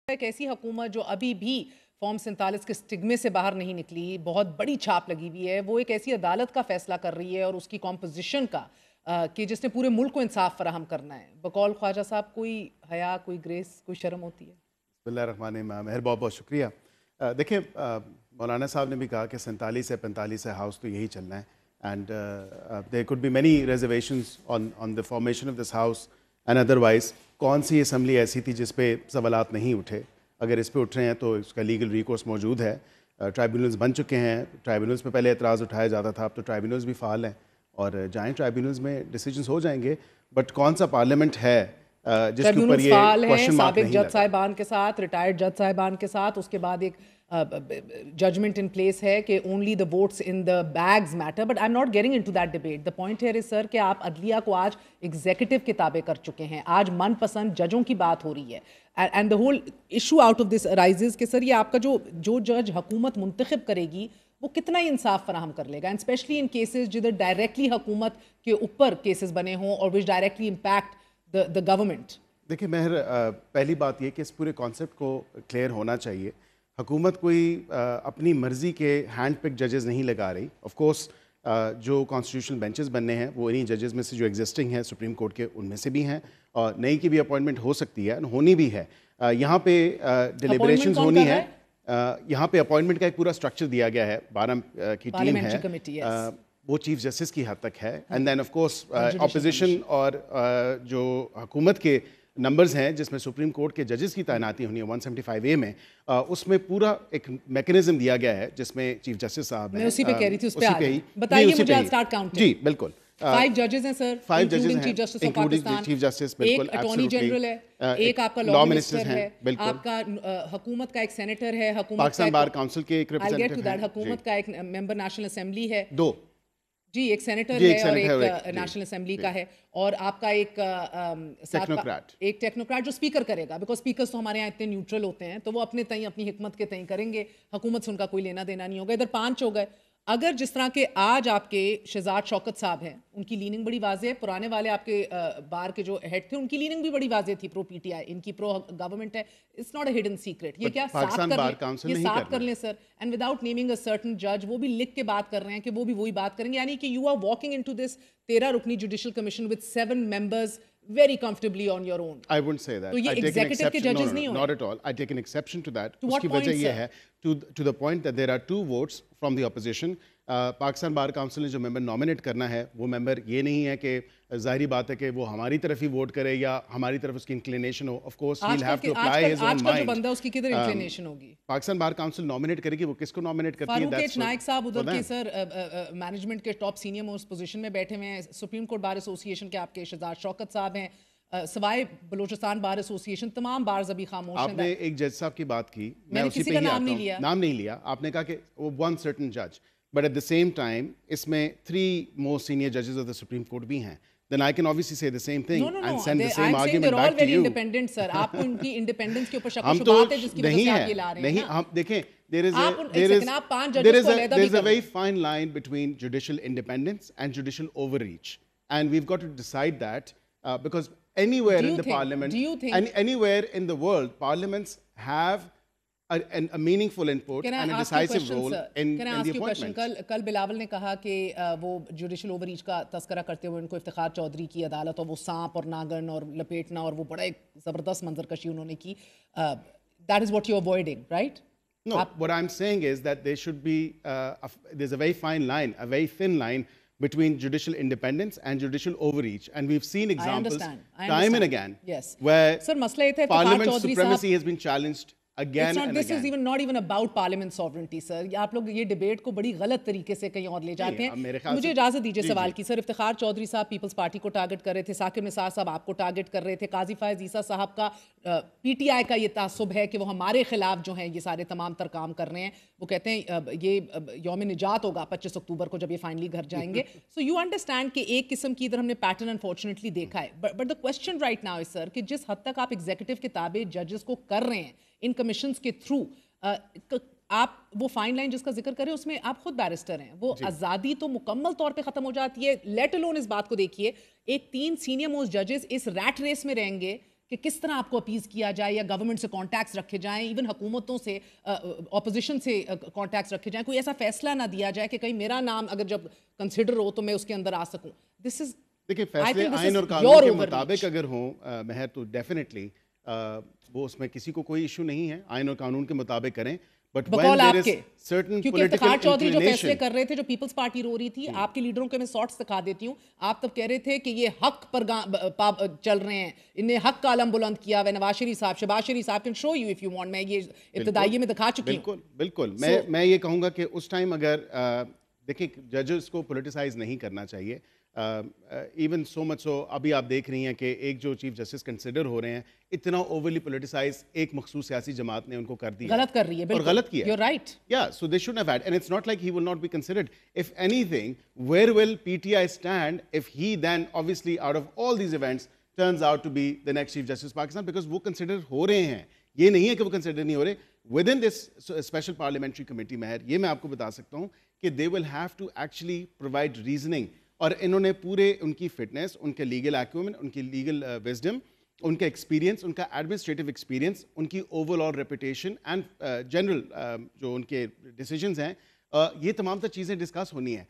ایک ایسی حکومت جو ابھی بھی فارم 47 کے سٹگمے سے باہر نہیں نکلی، بہت بڑی چھاپ لگی ہوئی ہے، وہ ایک ایسی عدالت کا فیصلہ کر رہی ہے اور اس کی کمپوزیشن کا کہ جس نے پورے ملک کو انصاف فراہم کرنا ہے. بقول خواجہ صاحب کوئی حیا، کوئی گریس، کوئی شرم ہوتی ہے؟ بسم اللہ الرحمن الرحیم. مہر بہت بہت شکریہ. دیکھیں مولانا صاحب نے بھی کہا کہ 47 سے 45 ہے ہاؤس تو یہی چلنا ہے. And there could be many reservations on the formation of this house and otherwise. کون سی اسمبلی ایسی تھی جس پہ سوالات نہیں اٹھے؟ اگر اس پہ اٹھ رہے ہیں تو اس کا لیگل ریکورس موجود ہے. ٹرائبونلز بن چکے ہیں. ٹرائبونلز پہ پہلے اعتراض اٹھایا جاتا تھا، اب تو ٹرائبونلز بھی فعال ہیں اور جائیں ٹرائبونلز میں ڈیسیجنز ہو جائیں گے. بٹ کون سا پارلیمنٹ ہے جس کے اوپر یہ کوشچن مارک نہیں لگا؟ سابق جج صاحبان کے ساتھ، ریٹائرڈ جج صاحبان کے ساتھ، اس کے بعد ایک ججمنٹ ان پلیس ہے کہ only the votes in the bags matter. But I'm not getting into that debate. The point here is sir کہ آپ عدلیہ کو آج ایگزیکٹو کے تابع کر چکے ہیں. آج من پسند ججوں کی بات ہو رہی ہے. And the whole issue out of this rises کہ سر یہ آپ کا جو جج حکومت منتخب کرے گی وہ کتنا ہی انصاف فراہم کر لے گا، اینڈ اسپیشلی ان کیسز جدھر ڈائریکٹلی حکومت کے اوپر کیسز بنے ہوں اور وچ ڈائریکٹلی امپیکٹ the government. دیکھیں مہر، پہلی بات یہ کہ اس پورے کانسیپٹ کو کلیئر ہونا چاہیے. حکومت کوئی اپنی مرضی کے ہینڈ پک ججز نہیں لگا رہی. آف کورس جو کانسٹیٹیوشنل بینچز بننے ہیں وہ انہیں ججز میں سے جو ایگزسٹنگ ہیں سپریم کورٹ کے ان میں سے بھی ہیں، اور نئی کی بھی اپوائنٹمنٹ ہو سکتی ہے، ہونی بھی ہے. یہاں پہ ڈیلیبریشنز ہونی ہے. یہاں پہ اپوائنٹمنٹ کا ایک پورا اسٹرکچر دیا گیا ہے. 12 کی ٹیم ہے، وہ چیف جسٹس کی حد تک ہے. And then of course opposition اور جو حکومت کے نمبرز ہیں جس میں سپریم کورٹ کے ججز کی تعیناتی ہونی ہے 175A میں، اس میں پورا ایک میکنزم دیا گیا ہے جس میں چیف جسٹس صاحب ہیں. میں اسی پہ کہہ رہی تھی، اس پہ بتائیے مجھے اسٹارٹ کاؤنٹ. جی بالکل. 5 ججز ہیں سر، 5 ججز ہیں chief justice of Pakistan, chief justice بالکل، ایک اٹارنی جنرل ہے، ایک آپ کا لا منسٹر ہے، آپ کا حکومت کا ایک سینیٹر ہے، حکومت پاکستان بار کاؤنسل کے ایک ریپرزینٹیٹو ہیں، حکومت کا ایک ممبر نیشنل اسمبلی ہے، 2 جی ایک سینیٹر ہے اور ایک نیشنل اسمبلی کا ہے، اور آپ کا ایک ٹیکنوکریٹ جو اسپیکر کرے گا، بیکاز اسپیکرز تو ہمارے یہاں اتنے نیوٹرل ہوتے ہیں تو وہ اپنے تئیں اپنی حکمت کے تئیں کریں گے، حکومت سے ان کا کوئی لینا دینا نہیں ہوگا. ادھر 5 ہو گئے. اگر جس طرح کے آج آپ کے شہزاد شوکت صاحب ہیں، ان کی لیننگ بڑی واضح ہے. پرانے والے آپ کے بار کے جو ہیڈ تھے ان کی لیننگ بھی بڑی واضح تھی، پرو پی ٹی آئی، ان کی پرو گورنمنٹ ہے. It's not a hidden secret. یہ کیا ساتھ کر لیں sir, and without naming a certain جج، وہ بھی لکھ کے بات کر رہے ہیں کہ وہ بھی وہی بات کریں گے. یعنی کہ you are walking into this 13 رکنی judicial commission with 7 members very comfortably on your own. I wouldn't say that. تو یہ ایگزیکٹو کے ججز نہیں ہوئے. Not at all. I take an exception to that. اس کی وجہ یہ ہے to the point that there are 2 votes from the opposition. Pakistan bar council نے جو ممبر نامنیٹ کرنا ہے وہ ممبر یہ نہیں ہے کہ ظاہری بات ہے کہ وہ ہماری طرف ہی ووٹ کرے یا ہماری طرف اس کی inclination who. Of course he'll have to apply his own mind. آج کا جو بندہ اس کی کدھر انکلینیشن ہوگی؟ پاکستان بار کاؤنسل نامنیٹ کرے گی، وہ کس کو نامنیٹ کرتی ہے؟ فاروق ایچ نائک صاحب ادھر کے سر مینجمنٹ کے ٹاپ سینئر موسٹ پوزیشن میں بیٹھے ہوئے ہیں. سپریم کورٹ بار ایسوسی ایشن کے آپ کے شہزاد شوکت صاحب ہیں، سوائے بلوچستان بار ایسوسی ایشن تمام بارز ابھی خاموش ہیں. آپ نے ایک جج صاحب کی بات کی، میں اسی پہ ہی آتا ہوں. نام نہیں لیا. آپ نے کہا کہ وہ one certain judge, but at the same time اس میں 3 more senior judges of the Supreme Court بھی ہیں. Then I can obviously say the same thing and send the same argument back to you. They're all very independent, sir. آپ کو ان کی independence کے اوپر شک و شبہات ہے جس کی وجہ سے آپ یہ لا رہے ہیں. نہیں، ہم دیکھیں there is a very fine line between judicial independence and judicial overreach, and we've got to decide that because anywhere in the parliament and anywhere in the world, parliaments have a meaningful input and a decisive role in the appointments. کل بلاول نے کہا کہ وہ judicial over reach کا تذکرہ کرتے ہوئے ان کو افتخار چودھری کی عدالت اور وہ سانپ اور ناگن اور لپیٹنا اور وہ بڑا ایک زبردست منظر کشی انہوں نے کی. That is what you're avoiding, right? No, what I'm saying is that there should be there's a very fine line, a very thin line between judicial independence and judicial overreach, and we've seen examples time and again where parliament supremacy has been challenged again and again. This is not even about parliament sovereignty, sir. آپ لوگ یہ debate کو بڑی غلط طریقے سے کہیں اور لے جاتے ہیں. مجھے اجازت دیجیے سوال کی. سر افتخار چودھری صاحب پیپلز پارٹی کو ٹارگٹ کر رہے تھے، ثاقب نثار صاحب آپ کو ٹارگٹ کر رہے تھے، قاضی فائز عیسیٰ صاحب کا پی ٹی آئی کا یہ تعصب ہے کہ وہ ہمارے خلاف جو ہیں یہ سارے تمام تر کام کر رہے ہیں. وہ کہتے ہیں یہ یوم نجات ہوگا 25 اکتوبر کو جب یہ فائنلی گھر جائیں گے. سو یو انڈرسٹینڈ کہ ایک قسم کی ادھر ہم نے پیٹرن انفارچونیٹلی دیکھا ہے. But the question right now is sir کہ جس حد تک آپ ایگزیکٹو کے تابع ججز کو کر رہے ہیں ان کمیشنز کے تھرو، آپ وہ فائن لائن جس کا ذکر کریں اس میں آپ خود بیرسٹر ہیں، وہ آزادی تو مکمل طور پہ ختم ہو جاتی ہے. لیٹ الون اس بات کو دیکھیے، ایک 3 سینئر موسٹ ججز اس ریٹ ریس میں رہیں گے کہ کس طرح آپ کو اپیز کیا جائے یا گورنمنٹ سے کانٹیکٹس رکھے جائیں, ایون حکومتوں سے اپوزیشن سے کانٹیکٹس رکھے جائیں, کوئی ایسا فیصلہ نہ دیا جائے کہ کہیں میرا نام اگر جب کنسیڈر ہو تو میں اس کے اندر آ سکوں. دس از دیکھیں فیصلے آئین اور قانون کے مطابق اگر ہوں مہر تو ڈیفینیٹلی وہ اس میں کسی کو کوئی ایشو نہیں ہے, آئین اور قانون کے مطابق کریں. بٹ بقول آپ کے, کیونکہ افتخار چودھری جو فیصلے کر رہے تھے, جو پیپلز پارٹی رو رہی تھی, آپ کے لیڈروں کے میں سارٹس دکھا دیتی ہوں, آپ تب کہہ رہے تھے کہ یہ حق پر چل رہے ہیں, انہیں حق کا علم بلند کیا ہوا. نواز شریف صاحب, شہباز شریف صاحب can show you if you want, میں یہ ابتدائیے میں دکھا چکی ہوں. بالکل میں یہ کہوں گا کہ اس ٹائم اگر دیکھیں ججز کو پولیٹیسائز نہیں کرنا چاہیے. ایون سو مچ سو ابھی آپ دیکھ رہی ہیں کہ ایک جو چیف جسٹس کنسیڈر ہو رہے ہیں اتنا اوورلی پولیٹیسائز ایک مخصوص سیاسی جماعت نے ان کو کر دیا, غلط کر رہی ہے, اور غلط کیا. You're right. Yeah, so they shouldn't have had, and it's not like he will not be considered. If anything, where will PTI stand if he then obviously out of all these events turns out to be the next Chief Justice Pakistan, because وہ consider ہو رہے ہیں, یہ نہیں ہے کہ وہ consider نہیں ہو رہے. Within this special parliamentary committee مہر, یہ میں آپ کو بتا سکتا ہوں کہ they will have to actually provide reasoning, اور انہوں نے پورے ان کی فٹنس, ان کے لیگل ایکومن, ان کی لیگل وزڈم, ان کا ایکسپیرینس, ان کا ایڈمنسٹریٹو ایکسپیرینس, ان کی over all reputation and general جو ان کے ڈیسیجنز ہیں, یہ تمام تر چیزیں ڈسکس ہونی ہیں.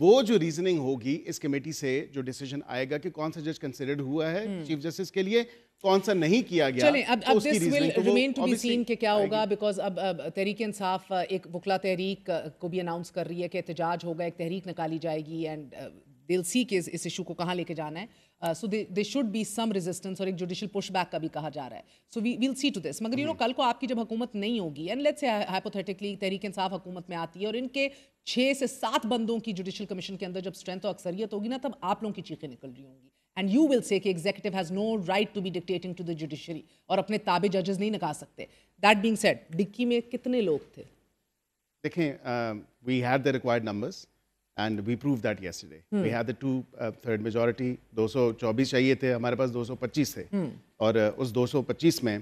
وہ جو ریزننگ ہوگی اس کمیٹی سے, جو ڈیسیجن آئے گا کہ کون سا جج کنسیڈرڈ ہوا ہے چیف جسٹس کے لیے, کون سا نہیں کیا گیا, چلیں اب this will remain to be seen کہ کیا ہوگا, بیکاز اب تحریک انصاف ایک وکلا تحریک کو بھی اناؤنس کر رہی ہے کہ احتجاج ہوگا, ایک تحریک نکالی جائے گی, اینڈ they'll see کہ اس ایشو کو کہاں لے کے جانا ہے. So there should be some resistance, اور ایک جوڈیشل پش بیک کا بھی کہا جا رہا ہے. So we'll see to this. مگر کل کو آپ کی جب حکومت نہیں ہوگی, and let's say hypothetically Tehreek Insaf حکومت میں آتی ہے اور ان کے 6 سے 7 بندوں کی جوڈیشل کمیشن کے اندر جب اسٹرینتھ اور اکثریت ہوگی نا, تب آپ لوگوں کی چیخیں نکل رہی ہوں گی, and you will say کہ executive has no right to be dictating to the judiciary, اور اپنے تابع ججز نہیں نکال سکتے. That being said, ڈکی میں کتنے لوگ تھے؟ دیکھیں we had the required numbers and we proved that yesterday. We had the 2/3 majority, 224 چاہیے تھے, ہمارے پاس 225 تھے, اور اس 225 میں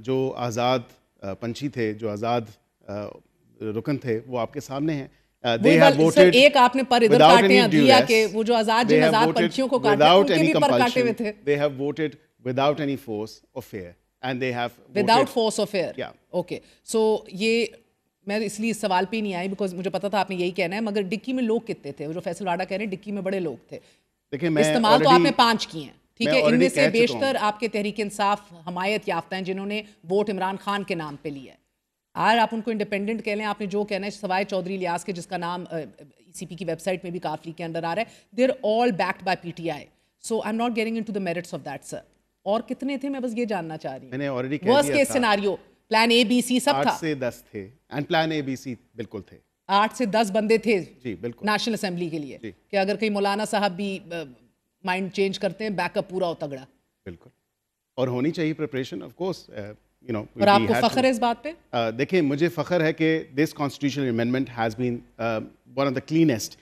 جو آزاد پنچھی تھے, جو آزاد رکن تھے, وہ آپ کے سامنے ہیں. ایک آپ نے پر ادھر کاٹے ہیں دیا کہ وہ جو آزاد جن آزاد پنچھیوں کو کاٹے ان کے بھی پر کاٹے ہوئے تھے. They have voted without any force or fear, and they have without force or fear. Yeah. Okay. So یہ میں اس لیے سوال پہ نہیں آئی بیکاز مجھے پتا تھا آپ نے یہی کہنا ہے. مگر ڈکی میں لوگ کتنے تھے؟ وہ جو فیصل واڈا کہہ رہے ہیں ڈکی میں بڑے لوگ تھے. استعمال تو آپ نے 5 کیے ہیں, ٹھیک ہے, ان میں سے بیشتر آپ کے تحریک انصاف حمایت یافتہ ہیں جنہوں نے ووٹ عمران خان کے نام پہ لیا ہے. آج آپ ان کو انڈیپینڈنٹ کہہ لیں, آپ نے جو کہنا ہے, سوائے چودھری الیاس کے جس کا نام ECP کی ویب سائٹ میں بھی کافلی کے انڈر آ رہا ہے, they are all backed by PTI. So I'm not getting into the merits of that sir. اور کتنے تھے میں بس یہ جاننا چاہ رہی ہوں. Worst case scenario plan A B C سب تھا. 8 سے 10 تھے, and plan A B C بالکل تھے. 8 سے 10 بندے تھے جی بالکل نیشنل اسمبلی کے لیے, کہ اگر کہیں مولانا صاحب بھی مائنڈ چینج کرتے ہیں, بیک اپ پورا ہو تگڑا. بالکل, اور ہونی چاہیے پریپریشن آف کورس. اور آپ کو فخر ہے اس بات پہ؟ دیکھیں مجھے فخر ہے کہ this constitutional amendment has been one of the کلینسٹ